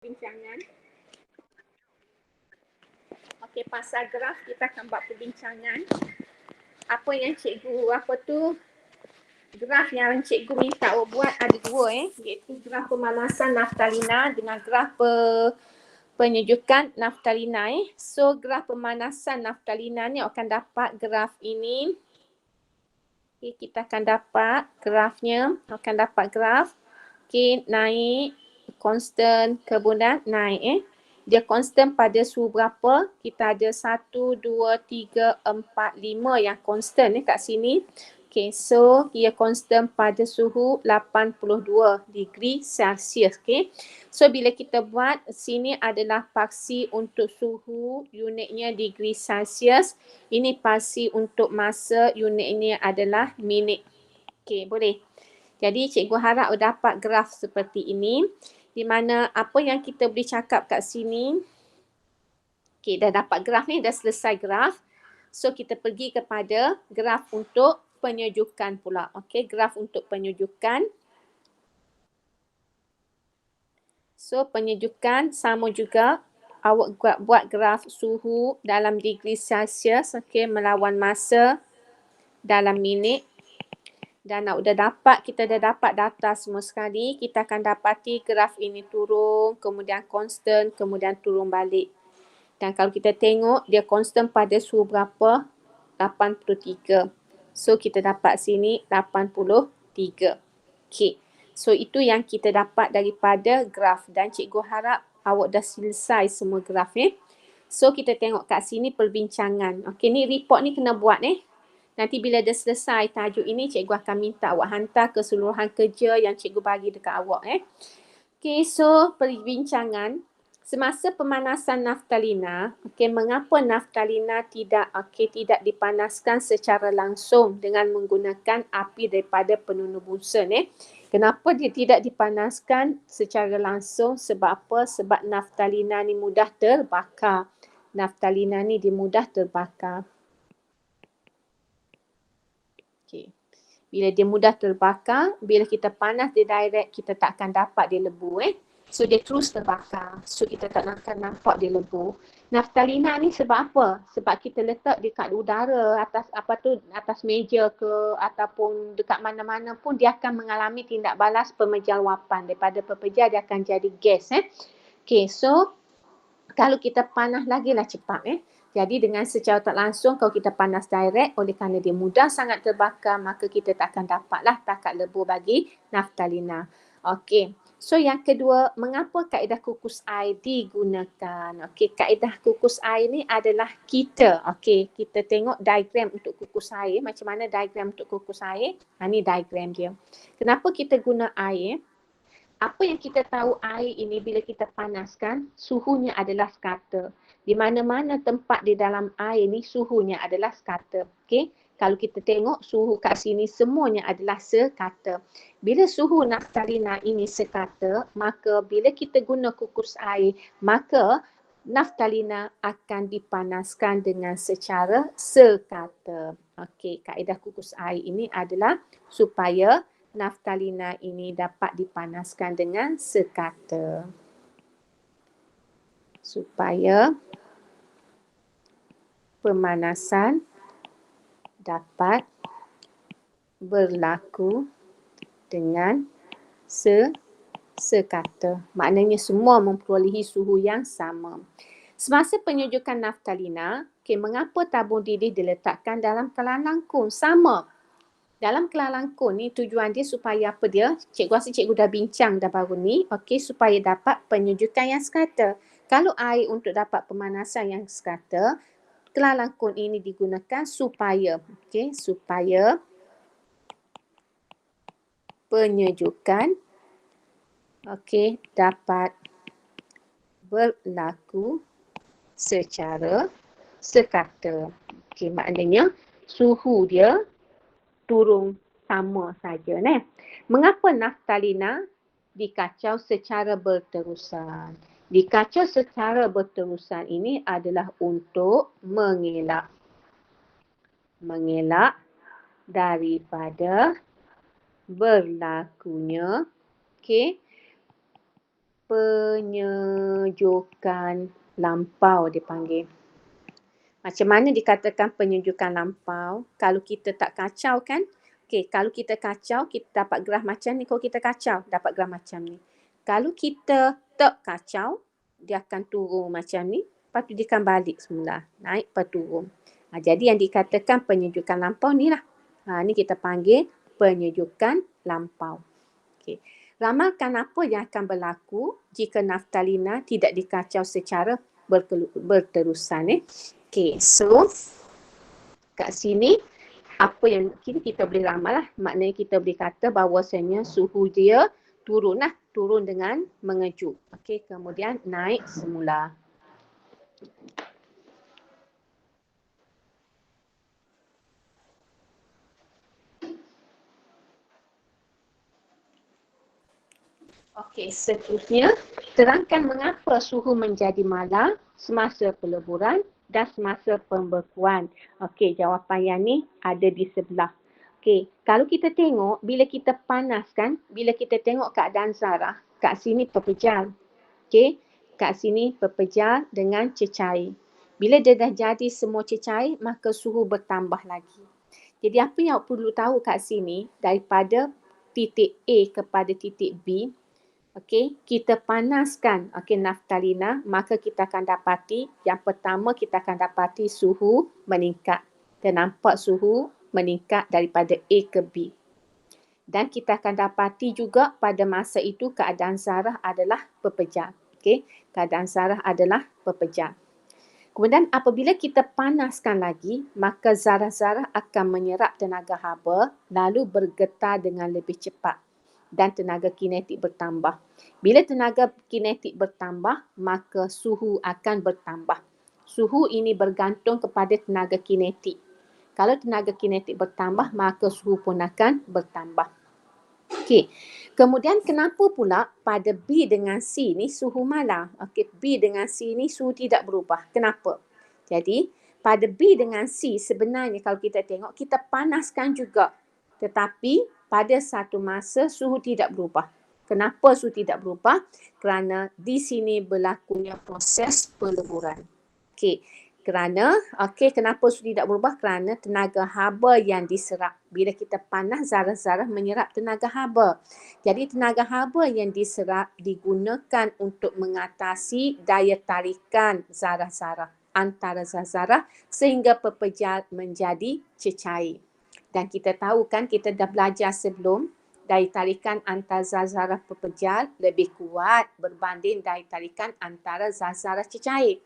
perbincangan. Okey, pasal graf kita akan buat perbincangan. Apa yang graf yang cikgu minta awak buat ada dua iaitu graf pemanasan naftalina dengan graf penyejukan naftalina So graf pemanasan naftalina ni akan dapat graf ini. Okay, kita akan dapat grafnya, naik konstan kemudian naik Dia konstan pada suhu berapa? Kita ada 1, 2, 3, 4, 5 yang konstan kat sini. Okay, so ia konstan pada suhu 82 degree Celsius. Okay. So bila kita buat, sini adalah paksi untuk suhu, unitnya degree Celsius. Ini paksi untuk masa, unitnya adalah minit. Okay, boleh. Jadi cikgu harap dapat graf seperti ini. Di mana apa yang kita boleh cakap kat sini. Okay, dah dapat graf ni, dah selesai graf. So kita pergi kepada graf untuk penyejukan pula. Okay, graf untuk penyejukan. So penyejukan sama juga. Awak buat graf suhu dalam degree Celsius. Okay, melawan masa dalam minit. Dan kita dah dapat data semua sekali. Kita akan dapati graf ini turun, kemudian konstan, kemudian turun balik. Dan kalau kita tengok, dia konstan pada suhu berapa? 83. So kita dapat sini 83. Okay. So itu yang kita dapat daripada graf. Dan cikgu harap awak dah selesai semua graf So kita tengok kat sini perbincangan. Okay, ni report ni kena buat Nanti bila dah selesai tajuk ini, cikgu akan minta awak hantar keseluruhan kerja yang cikgu bagi dekat awak Okay, so perbincangan. Semasa pemanasan naftalina, mengapa naftalina tidak dipanaskan secara langsung dengan menggunakan api daripada penunuh busa Kenapa dia tidak dipanaskan secara langsung? Sebab apa? Sebab naftalina ni mudah terbakar. Dia mudah terbakar. Okay. Bila dia mudah terbakar, bila kita panas dia direct, kita tak akan dapat dia lebu So dia terus terbakar. So kita tak akan nampak dia lebu. Naftalina ni sebab apa? Sebab kita letak dekat udara, atas meja ke ataupun dekat mana-mana pun dia akan mengalami tindak balas pemejarwapan. Daripada pemejar dia akan jadi gas Okay, so kalau kita panas lagi lah cepat Jadi dengan secara tak langsung kalau kita panas direct, oleh kerana dia mudah sangat terbakar, maka kita tak akan dapatlah takat lebur bagi naftalina. Okey. So yang kedua, mengapa kaedah kukus air digunakan? Okey, kaedah kukus air ni adalah kita tengok diagram untuk kukus air. Macam mana diagram untuk kukus air? Ni diagram dia. Kenapa kita guna air? Apa yang kita tahu air ini bila kita panaskan, suhunya adalah sekata. Di mana-mana tempat di dalam air ni suhunya adalah sekata. Okay? Kalau kita tengok suhu kat sini semuanya adalah sekata. Bila suhu naftalina ini sekata, maka bila kita guna kukus air, maka naftalina akan dipanaskan dengan secara sekata. Okey, kaedah kukus air ini adalah supaya naftalina ini dapat dipanaskan dengan sekata. Supaya pemanasan dapat berlaku dengan sekata. Maknanya semua memperolehi suhu yang sama. Semasa penyejukan naftalina, mengapa tabung didih diletakkan dalam kelang langkung? Sama. Dalam kelang langkung ni tujuan dia supaya apa dia? Cikgu rasa cikgu dah bincang dah baru ni. Supaya dapat penyejukan yang sekata. Kalau air untuk dapat pemanasan yang sekata, kelang langkung ini digunakan supaya penyejukan dapat berlaku secara sekata. Maknanya suhu dia turun sama saja Mengapa naftalina dikacau secara berterusan? Dikacau secara berterusan ini adalah untuk mengelak daripada berlakunya penyejukan lampau dipanggil. Macam mana dikatakan penyejukan lampau? Kalau kita tak kacau kan? Okey, kalau kita kacau, kita dapat graf macam ni. Kalau kita kacau, dapat graf macam ni. Kalau kita tak kacau, dia akan turun macam ni. Lepas tu dia akan balik semula. Naik, lepas turun. Jadi yang dikatakan penyejukan lampau ni lah. Ni kita panggil penyejukan lampau. Okey. Ramalkan apa yang akan berlaku jika naftalina tidak dikacau secara berterusan. Okey, so kat sini apa yang kita boleh ramal lah. Maknanya kita boleh kata bahawasanya suhu dia turun lah. Turun dengan mengejut. Okey, kemudian naik semula. Okey, seterusnya terangkan mengapa suhu menjadi malar semasa peleburan dan semasa pembekuan. Okey, jawapan yang ni ada di sebelah. Okey, kalau kita tengok bila kita panaskan, bila kita tengok keadaan zarah, kat sini pepejal. Okey, kat sini pepejal dengan cecair. Bila dia dah jadi semua cecair, maka suhu bertambah lagi. Jadi apa yang awak perlu tahu kat sini, daripada titik A kepada titik B, okey, kita panaskan naftalina, maka kita akan dapati yang pertama kita akan dapati suhu meningkat. Dan nampak suhu meningkat daripada A ke B. Dan kita akan dapati juga pada masa itu keadaan zarah adalah pepejal. Okey, keadaan zarah adalah pepejal. Kemudian apabila kita panaskan lagi, maka zarah-zarah akan menyerap tenaga haba lalu bergetar dengan lebih cepat. Dan tenaga kinetik bertambah. Bila tenaga kinetik bertambah, maka suhu akan bertambah. Suhu ini bergantung kepada tenaga kinetik. Kalau tenaga kinetik bertambah, maka suhu pun akan bertambah. Okey. Kemudian kenapa pula pada B dengan C ni suhu malar? Okey, B dengan C ni suhu tidak berubah. Kenapa? Jadi, pada B dengan C sebenarnya kalau kita tengok, kita panaskan juga. Tetapi pada satu masa suhu tidak berubah. Kenapa suhu tidak berubah? Kerana di sini berlakunya proses peleburan. Okey. Kenapa suhu tidak berubah? Kerana tenaga haba yang diserap. Bila kita panas, zarah-zarah menyerap tenaga haba. Jadi tenaga haba yang diserap digunakan untuk mengatasi daya tarikan zarah-zarah antara zarah-zarah sehingga pepejal menjadi cecair. Dan kita tahu kan, kita dah belajar sebelum, daya tarikan antara zarah-zarah pepejal lebih kuat berbanding daya tarikan antara zarah-zarah cecair.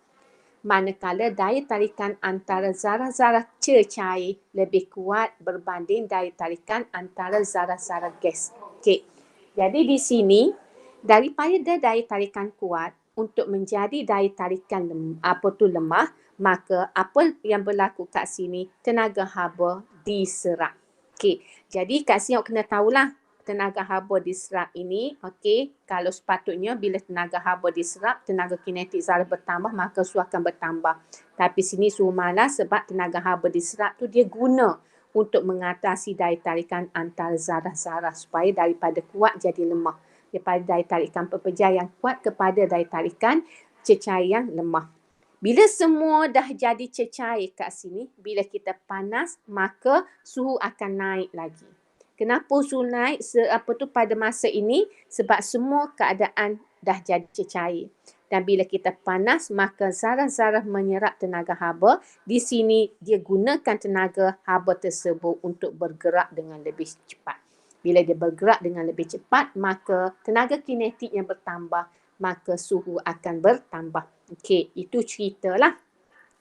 Manakala daya tarikan antara zarah-zarah cecair lebih kuat berbanding daya tarikan antara zarah-zarah gas. Okey. Jadi di sini daripada daya tarikan kuat untuk menjadi daya tarikan lemah, maka apa yang berlaku kat sini? Tenaga haba diserap. Okey. Jadi kat sini awak kena tahulah tenaga haba diserap ini, okey, kalau sepatutnya bila tenaga haba diserap, tenaga kinetik zarah bertambah, maka suhu akan bertambah. Tapi sini suhu malar sebab tenaga haba diserap tu dia guna untuk mengatasi daya tarikan antara zarah-zarah supaya daripada kuat jadi lemah. Daripada daya tarikan pepejal yang kuat kepada daya tarikan cecair yang lemah. Bila semua dah jadi cecair kat sini, bila kita panas, maka suhu akan naik lagi. Kenapa suhu naik pada masa ini? Sebab semua keadaan dah jadi cecair. Dan bila kita panas, maka zarah-zarah menyerap tenaga haba. Di sini dia gunakan tenaga haba tersebut untuk bergerak dengan lebih cepat. Bila dia bergerak dengan lebih cepat, maka tenaga kinetiknya bertambah, maka suhu akan bertambah. Okey, itu ceritalah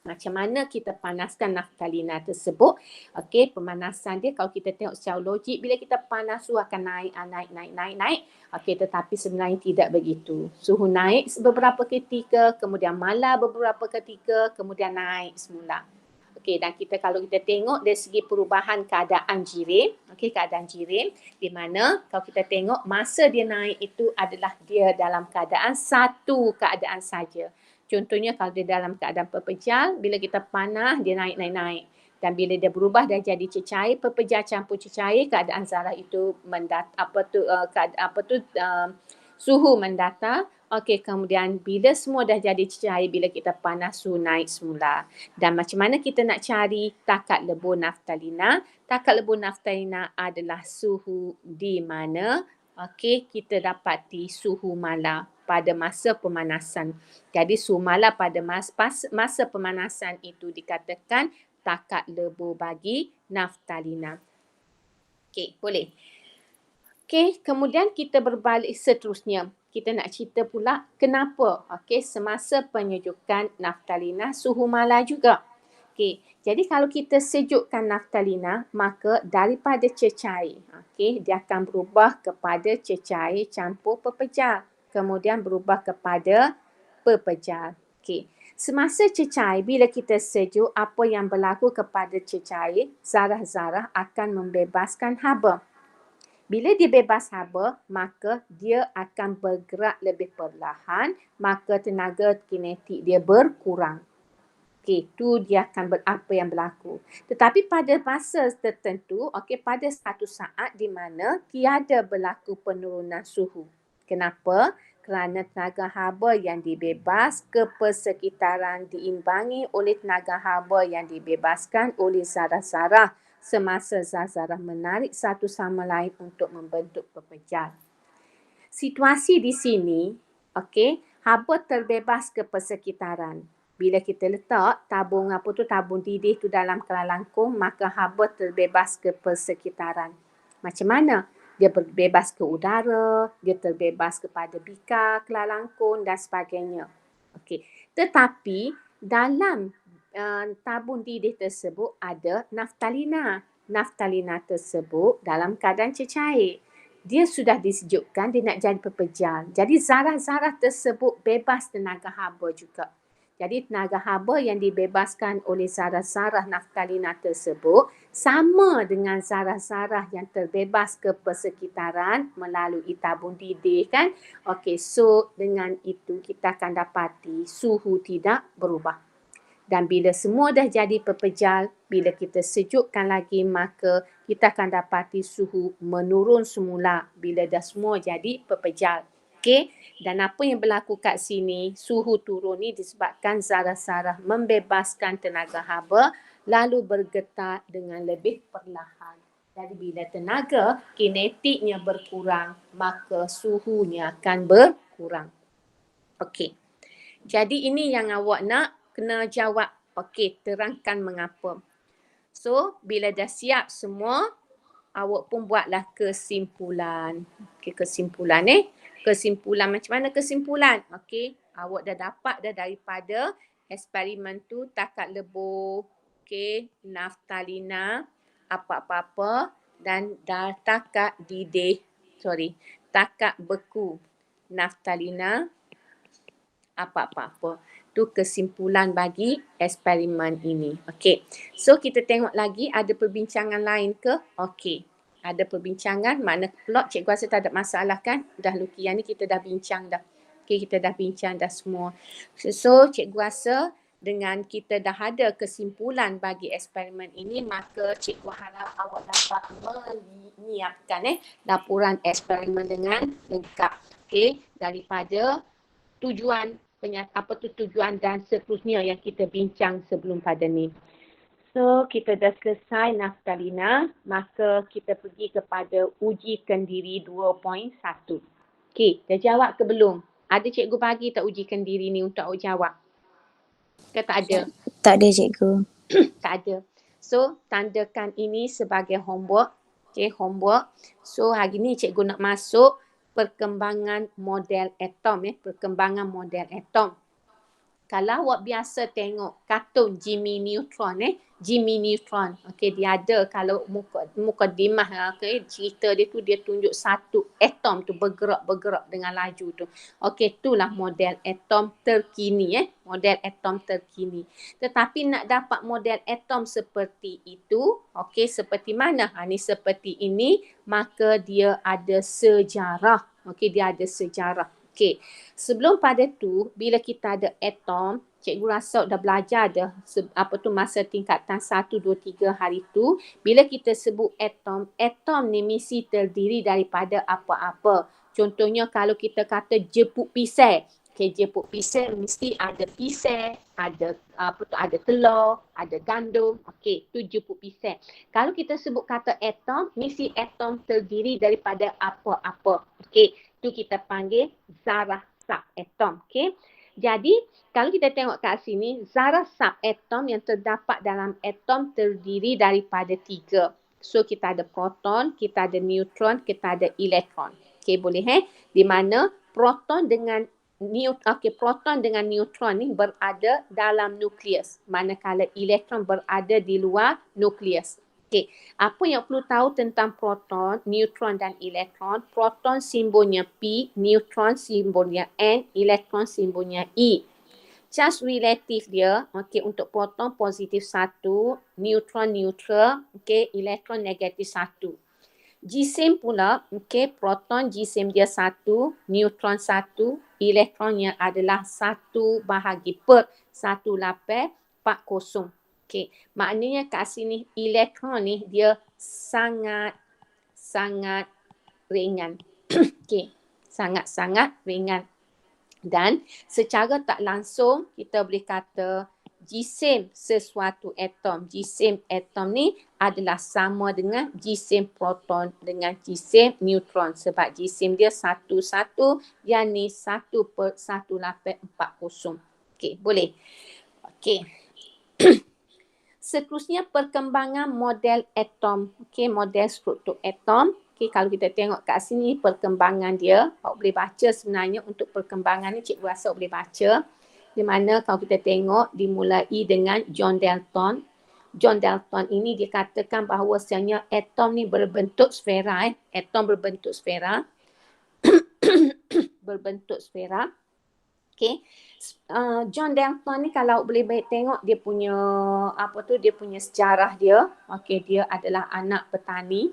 macam mana kita panaskan naftalina tersebut. Okey, pemanasan dia kalau kita tengok secara logik, bila kita panas suhu akan naik. Okey, tetapi sebenarnya tidak begitu. Suhu naik beberapa ketika, kemudian malar beberapa ketika, kemudian naik semula. Okey, dan kalau kita tengok dari segi perubahan keadaan jirim, okey, keadaan jirim di mana kalau kita tengok masa dia naik itu adalah dia dalam keadaan satu keadaan saja. Contohnya kalau dia dalam keadaan pepejal, bila kita panas dia naik. Dan bila dia berubah dah jadi cecair, pepejal campur cecair, keadaan zarah itu suhu mendatar. Okey, kemudian bila semua dah jadi cair, bila kita panas suhu naik semula. Dan macam mana kita nak cari takat lebur naftalina? Takat lebur naftalina adalah suhu di mana kita dapati suhu mala pada masa pemanasan. Jadi suhu mala pada masa pemanasan itu dikatakan takat lebur bagi naftalina. Okey, boleh. Okey, kemudian kita berbalik seterusnya. Kita nak cerita pula kenapa semasa penyejukan naftalina suhu mala juga. Okey, jadi kalau kita sejukkan naftalina, maka daripada cecair, dia akan berubah kepada cecair campur pepejal. Kemudian berubah kepada pepejal. Okey, semasa cecair, bila kita sejuk, apa yang berlaku kepada cecair? Zarah-zarah akan membebaskan haba. Bila dia bebas haba, maka dia akan bergerak lebih perlahan, maka tenaga kinetik dia berkurang. Okey, tu dia akan apa yang berlaku. Tetapi pada masa tertentu, pada satu saat di mana tiada berlaku penurunan suhu. Kenapa? Kerana tenaga haba yang dibebas ke persekitaran diimbangi oleh tenaga haba yang dibebaskan oleh zarah-zarah semasa zarah-zarah menarik satu sama lain untuk membentuk pepejal. Situasi di sini, haba terbebas ke persekitaran. Bila kita letak tabung tabung didih tu dalam kelalangkung, maka haba terbebas ke persekitaran. Macam mana? Dia berbebas ke udara, dia terbebas kepada bikar, kelalangkung dan sebagainya. Tetapi dalam tabung didih tersebut ada naftalina. Naftalina tersebut dalam keadaan cecair. Dia sudah disejukkan, dia nak jadi pepejal. Jadi zarah-zarah tersebut bebas tenaga haba juga. Jadi tenaga haba yang dibebaskan oleh zarah-zarah naftalina tersebut sama dengan zarah-zarah yang terbebas ke persekitaran melalui tabung didih kan. So dengan itu kita akan dapati suhu tidak berubah. Dan bila semua dah jadi pepejal, bila kita sejukkan lagi, maka kita akan dapati suhu menurun semula bila dah semua jadi pepejal. Dan apa yang berlaku kat sini, suhu turun ni disebabkan zarah-zarah membebaskan tenaga haba lalu bergetar dengan lebih perlahan. Jadi bila tenaga kinetiknya berkurang, maka suhunya akan berkurang. Jadi ini yang awak nak kena jawab. Terangkan mengapa. So, bila dah siap semua, awak pun buatlah kesimpulan. Kesimpulan Kesimpulan, macam mana kesimpulan? Awak dah dapat dah daripada eksperimen tu takat lebur, naftalina, apa-apa dan takat takat beku, naftalina, apa-apa. Tu kesimpulan bagi eksperimen ini. So kita tengok lagi ada perbincangan lain ke? Ada perbincangan, mana pula cikgu rasa tak ada masalah kan? Dah lukian ni kita dah bincang dah. Kita dah bincang dah semua. So cikgu rasa dengan kita dah ada kesimpulan bagi eksperimen ini, maka cikgu harap awak dapat menyiapkan laporan eksperimen dengan lengkap. Daripada tujuan tujuan dan seterusnya yang kita bincang sebelum pada ni. So, kita dah selesai naftalina, maka kita pergi kepada uji kendiri 2.1. Dah jawab ke belum? Ada cikgu bagi tak uji kendiri ni untuk awak jawab? Ke tak ada? Tak ada cikgu. Tak ada. So, tandakan ini sebagai homework. Homework. So, hari ni cikgu nak masuk perkembangan model atom. Perkembangan model atom. Kalau awak biasa tengok kartun Jimmy Neutron, Jimmy Neutron. Dia ada kalau mukadimah cerita dia tu, dia tunjuk satu atom tu bergerak dengan laju tu. Itulah model atom terkini, model atom terkini. Tetapi nak dapat model atom seperti itu, seperti mana? Ni seperti ini, maka dia ada sejarah. Dia ada sejarah. Sebelum pada tu, bila kita ada atom, cikgu rasa dah belajar dah masa tingkatan 1, 2, 3 hari tu, bila kita sebut atom ni mesti terdiri daripada apa-apa? Contohnya kalau kita kata jepuk pisang. Okay, jepuk pisang mesti ada pisang, ada ada telur, ada gandum. Okey, tu jepuk pisang. Kalau kita sebut kata atom, mesti atom terdiri daripada apa-apa. Okey, tu kita panggil zarah subatom. Okey. Jadi, kalau kita tengok kat sini, zarah subatom yang terdapat dalam atom terdiri daripada 3. So, kita ada proton, kita ada neutron, kita ada elektron. Okey, boleh Di mana proton dengan proton dengan neutron ni berada dalam nukleus, manakala elektron berada di luar nukleus. Okey, apa yang perlu tahu tentang proton, neutron dan elektron? Proton simbolnya P, neutron simbolnya N, elektron simbolnya E. Charge relatif dia, untuk proton positif 1, neutron neutral, elektron negatif 1. Jisim pula, proton jisim dia 1, neutron 1, elektronnya adalah 1 bahagi per 1840. Maknanya kat sini elektron ni dia sangat ringan. Sangat ringan. Dan secara tak langsung kita boleh kata jisim sesuatu atom. Jisim atom ni adalah sama dengan jisim proton dengan jisim neutron. Sebab jisim dia 1, yang ni 1/1840. Okey, boleh. Okey. Seterusnya perkembangan model atom. Model struktur atom. Kalau kita tengok kat sini perkembangan dia, awak boleh baca sebenarnya untuk perkembangan ni cikgu rasa awak boleh baca. Di mana kalau kita tengok dimulai dengan John Dalton. John Dalton ini dikatakan bahawasanya atom ni berbentuk sfera. Atom berbentuk sfera. berbentuk sfera. John Dalton ni kalau boleh baik tengok dia punya dia punya sejarah dia. Dia adalah anak petani.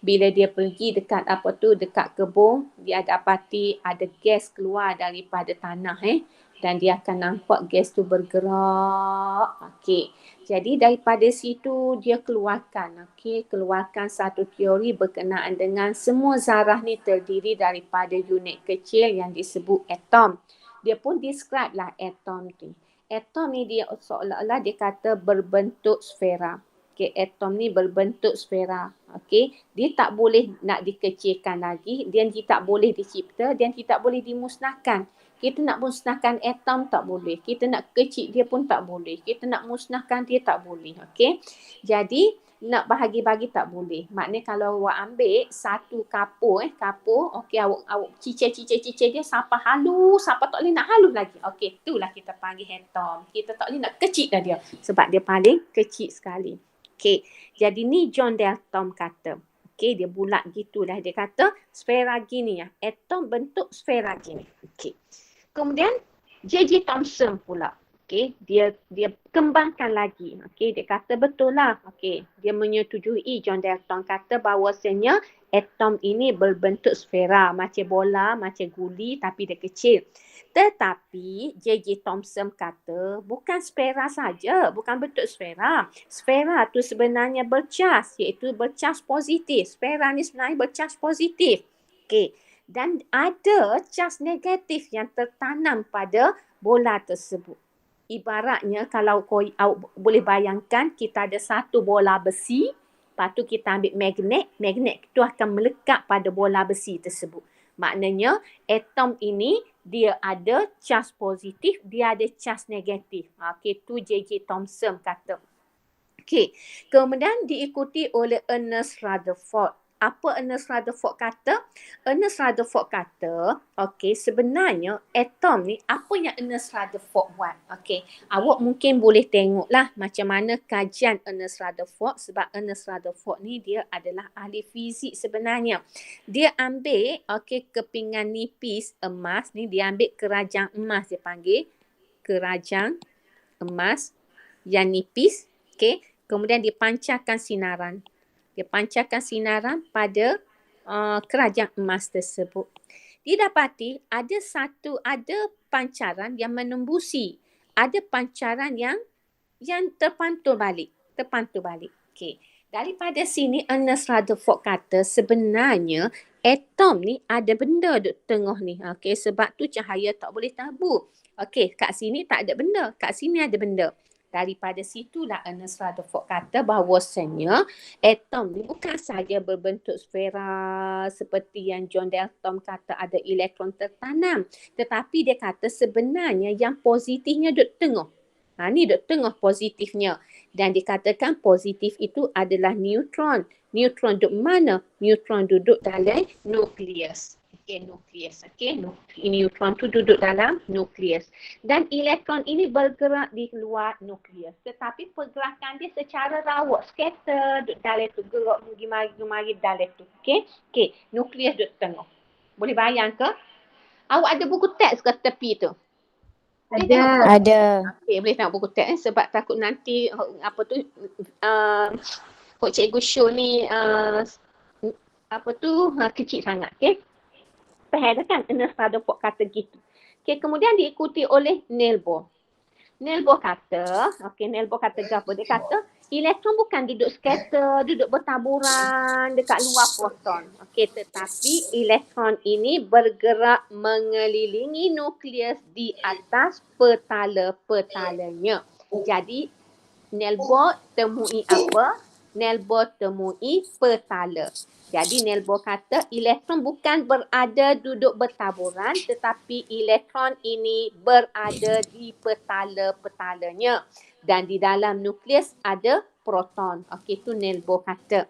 Bila dia pergi dekat dekat kebun, dia dapati ada gas keluar daripada tanah dan dia akan nampak gas tu bergerak. Jadi daripada situ dia keluarkan satu teori berkenaan dengan semua zarah ni terdiri daripada unit kecil yang disebut atom. Dia pun describe lah atom ni. Atom ni dia seolah-olah dia kata berbentuk sfera. Atom ni berbentuk sfera. Dia tak boleh nak dikecilkan lagi, dia tak boleh dicipta, dia tak boleh dimusnahkan. Kita nak musnahkan atom tak boleh. Kita nak kecil dia pun tak boleh. Kita nak musnahkan dia tak boleh. Jadi nak bahagi-bagi tak boleh. Maknanya kalau awak ambil satu kapur, awak cicir dia sampai halus, sampai tak boleh nak halus lagi. Itulah kita panggil atom. Kita tak boleh nak kecil dah dia. Sebab dia paling kecil sekali. Jadi ni John Dalton kata. Dia bulat gitulah. Dia kata sfera gini ya. Atom bentuk sfera gini. Kemudian J.J. Thomson pula. Dia kembangkan lagi. Dia kata betul lah. Dia menyetujui John Dalton kata bahawasanya atom ini berbentuk sfera. Macam bola, macam guli tapi dia kecil. Tetapi J.J. Thomson kata bukan sfera saja, bukan bentuk sfera. Sfera tu sebenarnya bercas, iaitu bercas positif. Sfera ni sebenarnya bercas positif. Dan ada cas negatif yang tertanam pada bola tersebut. Ibaratnya kalau awak boleh bayangkan kita ada satu bola besi, lepas tu kita ambil magnet itu akan melekat pada bola besi tersebut. Maknanya atom ini dia ada cas positif, dia ada cas negatif. Tu J.J. Thomson kata. Kemudian diikuti oleh Ernest Rutherford. Apa Ernest Rutherford kata? Ernest Rutherford kata, sebenarnya atom ni apa yang Ernest Rutherford buat? Awak mungkin boleh tengoklah macam mana kajian Ernest Rutherford, sebab Ernest Rutherford ni dia adalah ahli fizik sebenarnya. Dia ambil kepingan nipis emas ni, dia ambil kerajang emas, dia panggil kerajang emas yang nipis, kemudian dipancarkan sinaran. Dia pancarkan sinaran pada kerajang emas tersebut. Didapati ada pancaran yang menembusi. Ada pancaran yang terpantul balik. Daripada sini Ernest Rutherford kata sebenarnya atom ni ada benda duk tengah ni. Okey, sebab tu cahaya tak boleh tabur. Okey, kat sini tak ada benda. Kat sini ada benda. Daripada situlah Ernest Rutherford kata bahawasanya atom ni bukan saja berbentuk sfera seperti yang John Dalton kata ada elektron tertanam. Tetapi dia kata sebenarnya yang positifnya duk tengah. Ni duk tengah positifnya. Dan dikatakan positif itu adalah neutron. Neutron duduk mana? Neutron duduk dalam nukleus. Okey, nukleus. Okey, neutron tu duduk dalam nukleus. Dan elektron ini bergerak di luar nukleus. Tetapi pergerakan dia secara rawat, scatter, duduk dalam tu, gerak mari dalam tu. Okey, nukleus duduk tengah. Boleh bayang ke? Awak ada buku teks ke tepi tu? Ada. Okey, boleh tengok buku teks sebab takut nanti cikgu show ni kecil sangat. Okey. Faham kan? Ernest Rutherford kata gitu. Okey, kemudian diikuti oleh Niels Bohr. Niels Bohr kata apa? Dia kata elektron bukan duduk scatter, duduk bertaburan dekat luar proton. Okey, tetapi elektron ini bergerak mengelilingi nukleus di atas petala-petalanya. Jadi Niels Bohr temui apa? Niels Bohr temui petala. Jadi Niels Bohr kata elektron bukan berada duduk bertaburan tetapi elektron ini berada di petala-petalanya. Dan di dalam nukleus ada proton. Okey, itu Niels Bohr kata.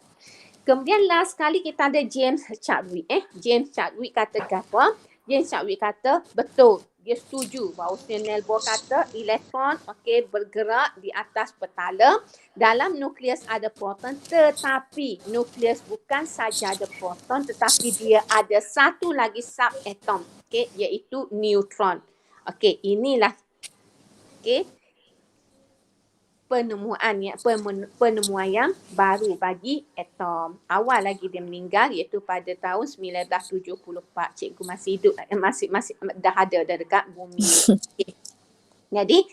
Kemudian last kali kita ada James Chadwick. James Chadwick kata apa? James Chadwick kata betul. Dia setuju bahawa Niels Bohr kata elektron bergerak di atas petala. Dalam nukleus ada proton tetapi nukleus bukan saja ada proton tetapi dia ada satu lagi subatom iaitu neutron. Inilah penemuan yang baru bagi atom. Awal lagi dia meninggal iaitu pada tahun 1974. Cikgu masih hidup, masih dah ada dekat bumi. Jadi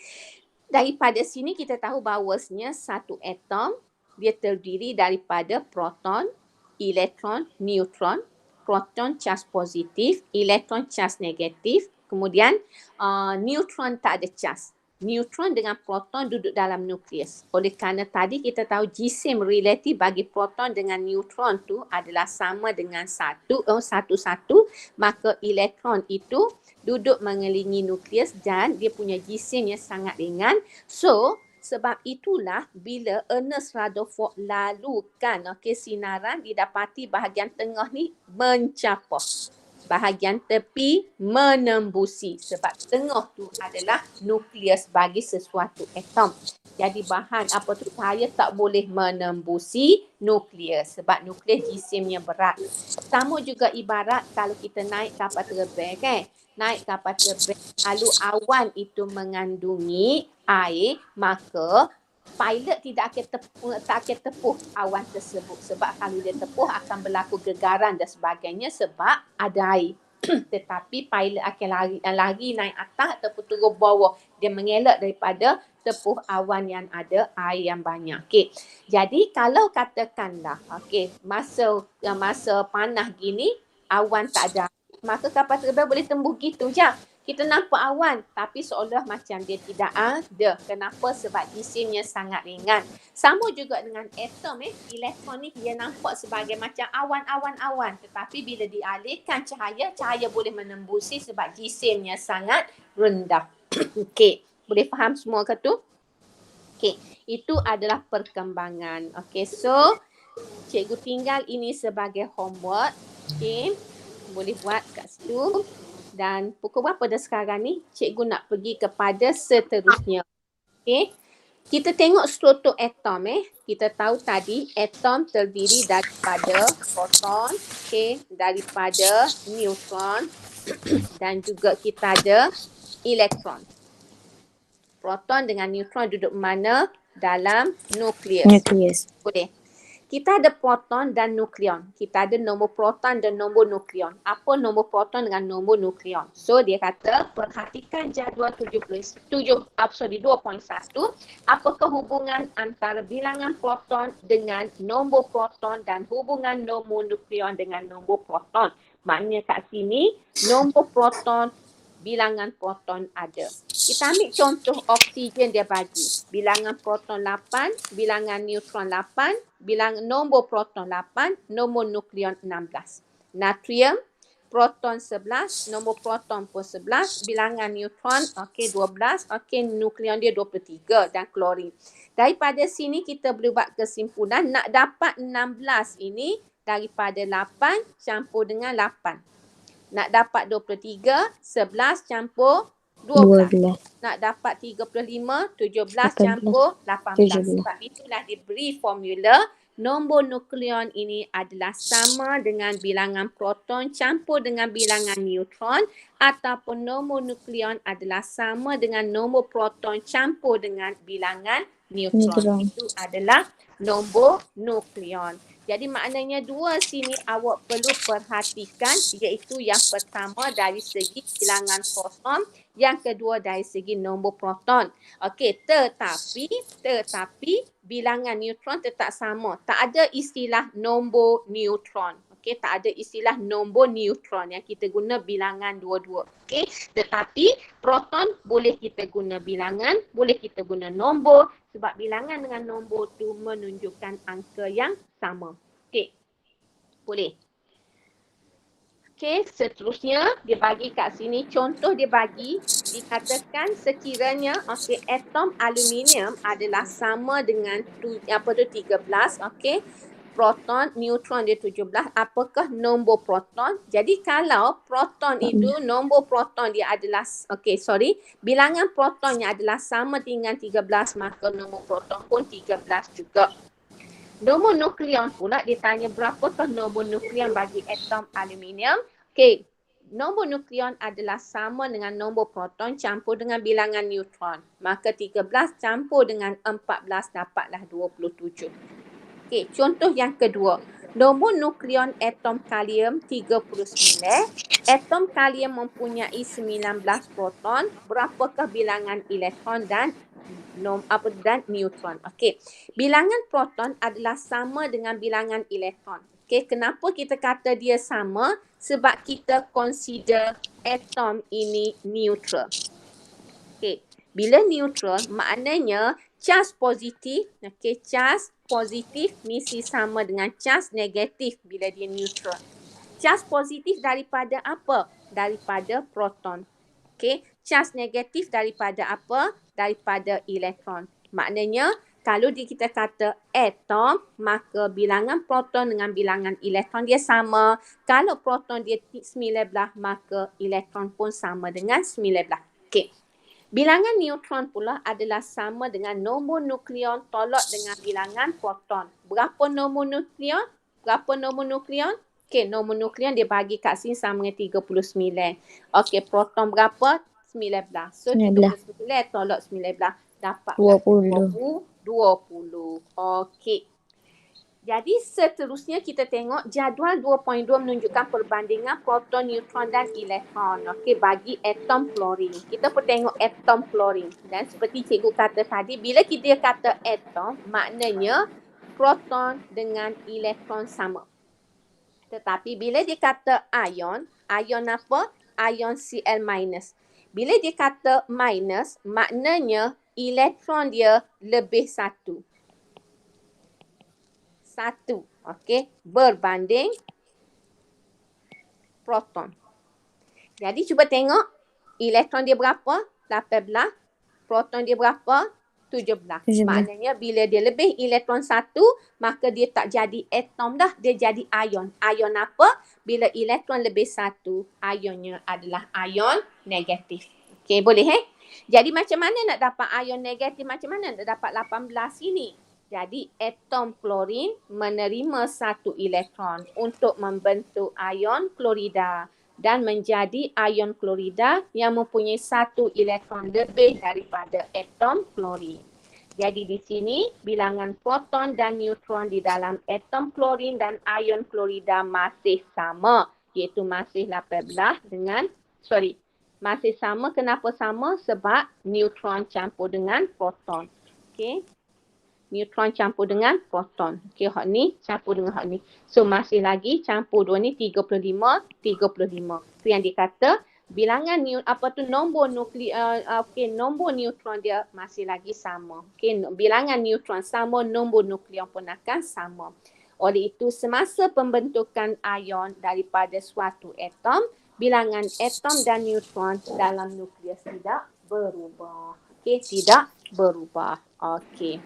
daripada sini kita tahu bahawasanya satu atom dia terdiri daripada proton, elektron, neutron. Proton charge positif, elektron charge negatif, kemudian neutron tak ada charge. Neutron dengan proton duduk dalam nukleus. Oleh kerana tadi kita tahu jisim relatif bagi proton dengan neutron tu adalah sama dengan satu, maka elektron itu duduk mengelilingi nukleus dan dia punya jisim yang sangat ringan. So, sebab itulah bila Ernest Rutherford lalukan sinaran didapati bahagian tengah ni mencapah. Bahagian tepi menembusi sebab tengah tu adalah nukleus bagi sesuatu atom. Jadi bahan cahaya tak boleh menembusi nukleus sebab nukleus jisimnya berat. Sama juga ibarat kalau kita naik kapal terbang kan. Naik kapal terbang lalu awan itu mengandungi air, maka pilot tak akan tepuh awan tersebut sebab kalau dia tepuh akan berlaku gegaran dan sebagainya sebab ada air. Tetapi pilot akan lari naik atas ataupun turun bawah. Dia mengelak daripada tepuh awan yang ada air yang banyak. Jadi kalau katakanlah masa panas gini awan tak ada, maka kapal terbang boleh tembus gitu je. Kita nampak awan tapi seolah macam dia tidak ada. Kenapa? Sebab jisimnya sangat ringan. Sama juga dengan atom elektron ni dia nampak sebagai macam awan-awan-awan. Tetapi bila dialihkan cahaya boleh menembusi sebab jisimnya sangat rendah. Boleh faham semua ke tu? Itu adalah perkembangan. So cikgu tinggal ini sebagai homework. Boleh buat kat situ. Dan pukul berapa dah sekarang ni? Cikgu nak pergi kepada seterusnya. Kita tengok struktur atom. Kita tahu tadi atom terdiri daripada proton, daripada neutron dan juga kita ada elektron. Proton dengan neutron duduk mana? Dalam nukleus. Boleh. Kita ada proton dan nukleon. Kita ada nombor proton dan nombor nukleon. Apa nombor proton dengan nombor nukleon? So dia kata perhatikan jadual 2.1. Apakah hubungan antara bilangan proton dengan nombor proton dan hubungan nombor nukleon dengan nombor proton? Maknanya kat sini nombor proton, bilangan proton ada. Kita ambil contoh oksigen dia bagi. Bilangan proton 8, bilangan neutron 8, bilangan nombor proton 8, nombor nukleon 16. Natrium, proton 11, nombor proton pun 11, bilangan neutron 12, nukleon dia 23 dan klorin. Daripada sini kita boleh buat kesimpulan nak dapat 16 ini daripada 8 campur dengan 8. Nak dapat 23, 11 campur 12. Nak dapat 35, 17 campur 18. Sebab itulah diberi formula nombor nukleon ini adalah sama dengan bilangan proton campur dengan bilangan neutron ataupun nombor nukleon adalah sama dengan nombor proton campur dengan bilangan neutron. Itu adalah nombor nukleon. Jadi maknanya dua sini awak perlu perhatikan, iaitu yang pertama dari segi bilangan proton, yang kedua dari segi nombor proton. Okey, tetapi bilangan neutron tetap sama. Tak ada istilah nombor neutron. Okey, tak ada istilah nombor neutron yang kita guna bilangan dua-dua. Okey, tetapi proton boleh kita guna bilangan, boleh kita guna nombor sebab bilangan dengan nombor tu menunjukkan angka yang sama. Okey. Boleh. Okey, seterusnya dia bagi kat sini contoh dia bagi dikatakan sekiranya atom aluminium adalah sama dengan 13, okey. Proton, neutron dia 17. Apakah nombor proton? Jadi kalau proton itu nombor proton dia adalah bilangan protonnya adalah sama dengan 13, maka nombor proton pun 13 juga. Nombor nukleon pula ditanya berapakah nombor nukleon bagi atom aluminium. Okey, nombor nukleon adalah sama dengan nombor proton campur dengan bilangan neutron. Maka 13 campur dengan 14 dapatlah 27. Okey, contoh yang kedua. Nombor nukleon atom kalium 39. Atom kalium mempunyai 19 proton. Berapakah bilangan elektron dan neutron? Okey. Bilangan proton adalah sama dengan bilangan elektron. Okey, kenapa kita kata dia sama? Sebab kita consider atom ini neutral. Okey. Bila neutral maknanya charge positif, charge positif mesti sama dengan charge negatif bila dia neutral. Charge positif daripada apa? Daripada proton. Okey, charge negatif daripada apa? Daripada elektron. Maknanya kalau kita kata atom, maka bilangan proton dengan bilangan elektron dia sama. Kalau proton dia 19, maka elektron pun sama dengan 19. Okey. Bilangan neutron pula adalah sama dengan nombor nukleon tolak dengan bilangan proton. Berapa nombor nukleon? Okey, nombor nukleon dia bagi kat sini sama dengan 39. Okey, proton berapa? 19. So 39 tolak 19 dapat 20. Okey. Jadi seterusnya kita tengok jadual 2.2 menunjukkan perbandingan proton, neutron dan elektron. Okey, bagi atom klorin. Kita pun tengok atom klorin. Dan seperti cikgu kata tadi, bila kita kata atom, maknanya proton dengan elektron sama. Tetapi bila dia kata ion, ion apa? Ion Cl-. Bila dia kata minus, maknanya elektron dia lebih satu. Okey, berbanding proton. Jadi cuba tengok elektron dia berapa? 18. Proton dia berapa? 17. Maknanya bila dia lebih elektron satu, maka dia tak jadi atom dah, dia jadi ion. Ion apa? Bila elektron lebih satu, ionnya adalah ion negatif. Okey, boleh Jadi macam mana nak dapat ion negatif? Macam mana nak dapat 18 ini? Jadi atom klorin menerima satu elektron untuk membentuk ion klorida dan menjadi ion klorida yang mempunyai satu elektron lebih daripada atom klorin. Jadi di sini bilangan proton dan neutron di dalam atom klorin dan ion klorida masih sama, iaitu masih 18 dengan masih sama. Kenapa sama? Sebab neutron campur dengan proton. Okey. Neutron campur dengan proton. Okey, hak ni campur dengan hak ni. So masih lagi campur dua ni 35, 35. Itu yang dikata bilangan nombor nombor neutron dia masih lagi sama. Okey, bilangan neutron sama, nombor nukleon pun akan sama. Oleh itu semasa pembentukan ion daripada suatu atom, bilangan atom dan neutron dalam nukleus tidak berubah. Okey, tidak berubah. Okey.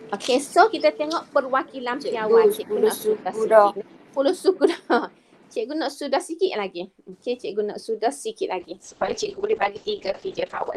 Okey, so kita tengok perwakilan piawai. Cikgu nak sudah sikit. 10 suku dah. Cikgu nak sudah sikit lagi. Okey, cikgu nak sudah sikit lagi supaya cikgu boleh bagi 3 figure power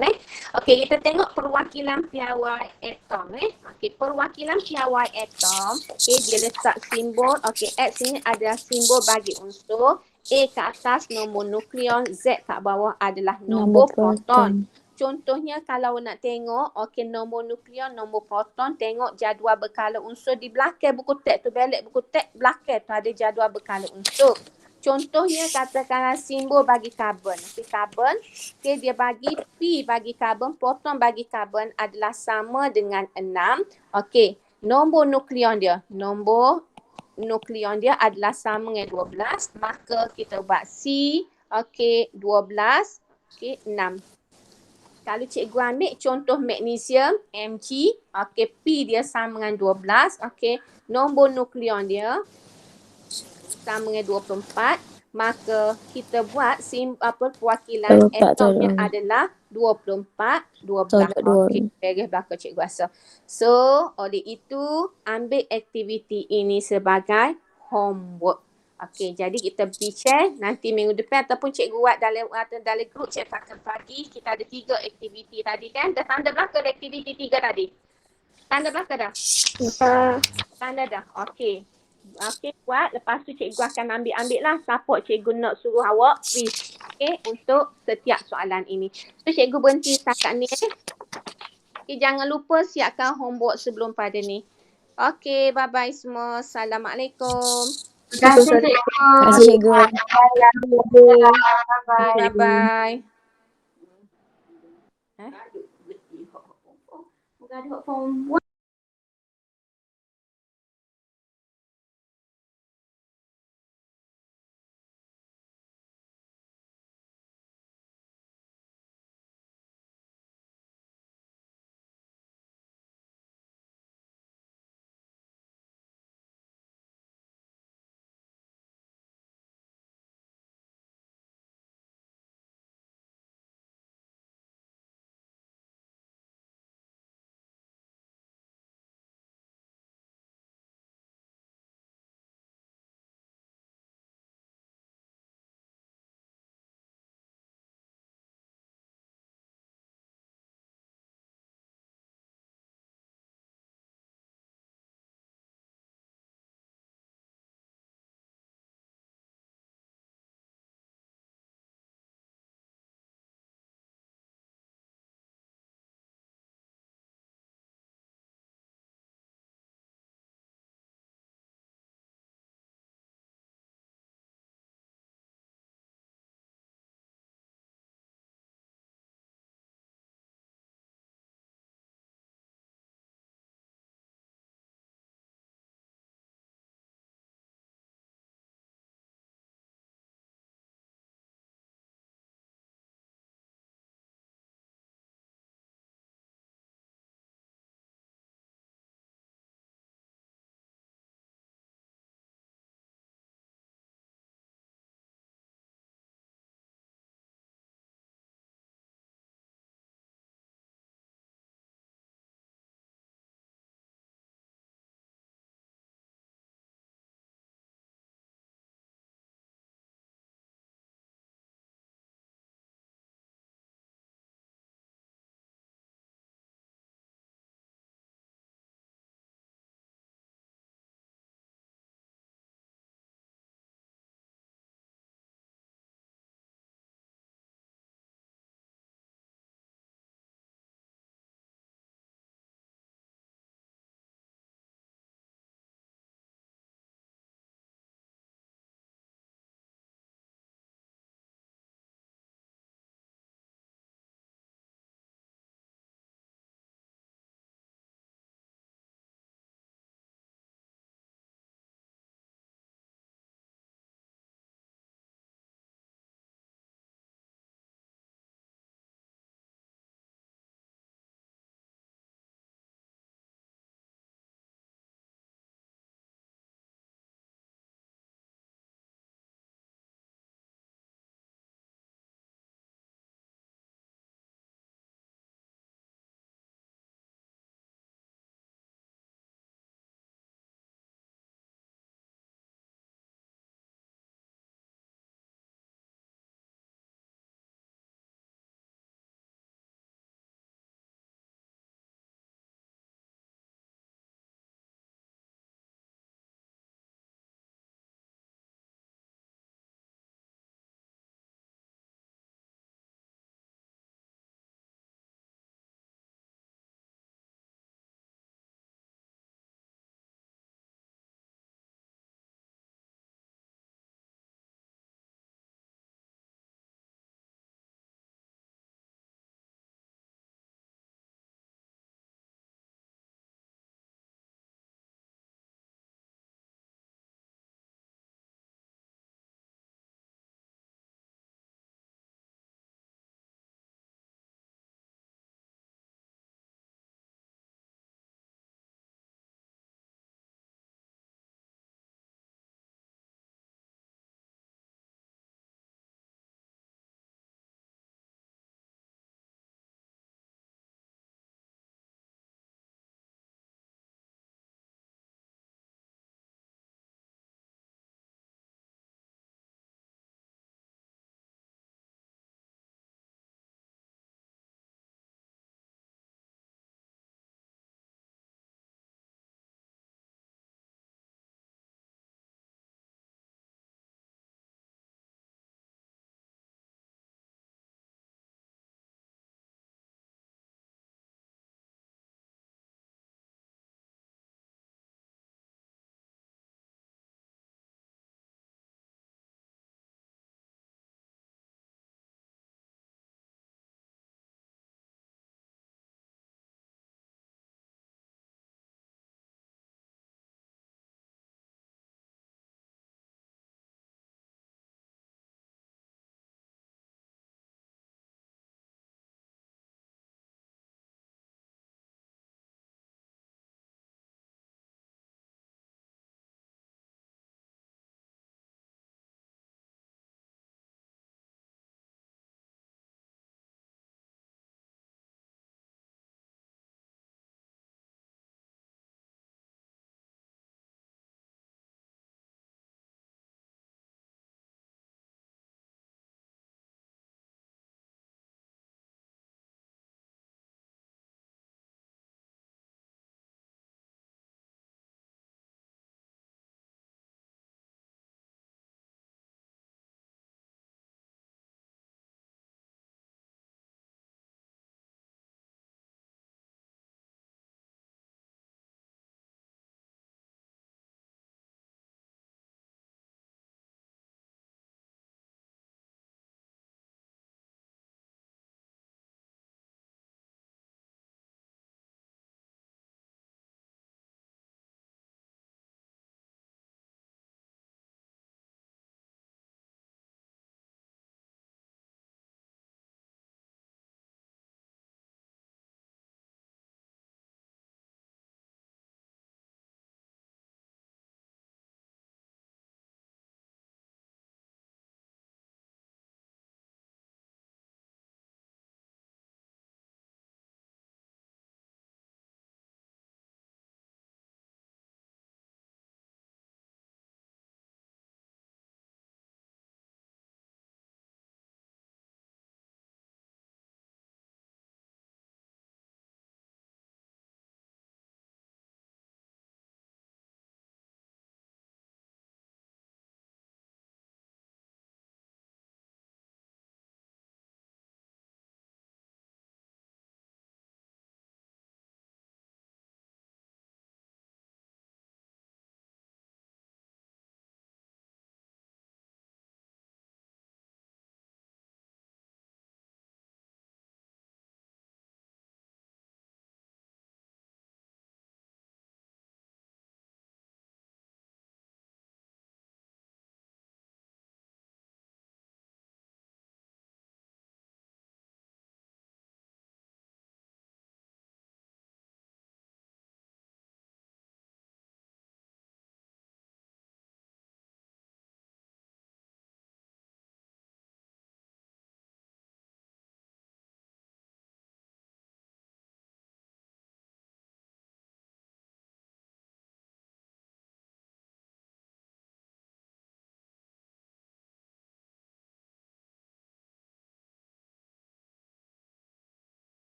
Okey, kita tengok perwakilan piawai atom Okey, perwakilan piawai atom, okey, dia letak simbol. Okey, X ini ada simbol bagi unsur, A ke atas nombor nukleon, Z kat bawah adalah nombor proton. Contohnya kalau nak tengok, okey, nombor nukleon, nombor proton, tengok jadual berkala unsur di belakang buku teks tu, balik buku teks belakang tu ada jadual berkala unsur. Contohnya katakanlah simbol bagi karbon. Okey, karbon, okey, dia bagi P bagi karbon, proton bagi karbon adalah sama dengan 6. Okey, nombor nukleon dia adalah sama dengan 12, maka kita buat C, okey, 12, okey, 6. Kalau cikgu ambil contoh magnesium, Mg, okey, P dia sama dengan 12, okey, nombor nukleon dia sama dengan 24, maka kita buat perwakilan atomnya adalah 24, 12. Okey, baris belakang cikgu rasa. So, oleh itu ambil aktiviti ini sebagai homework. Okey, jadi kita pergi share nanti minggu depan ataupun cikgu buat dalam grup cikgu akan bagi. Kita ada 3 aktiviti tadi kan. Dah tanda belakang aktiviti 3 tadi. Tanda belakang dah? Tanda dah. Okey. Okey, buat. Lepas tu cikgu akan ambil lah support cikgu nak suruh awak please. Okey, untuk setiap soalan ini. So cikgu berhenti setakat ni. Okey, jangan lupa siapkan homework sebelum pada ni. Okey, bye-bye semua. Assalamualaikum. Terima kasih, cikgu. Bye-bye. Bye-bye.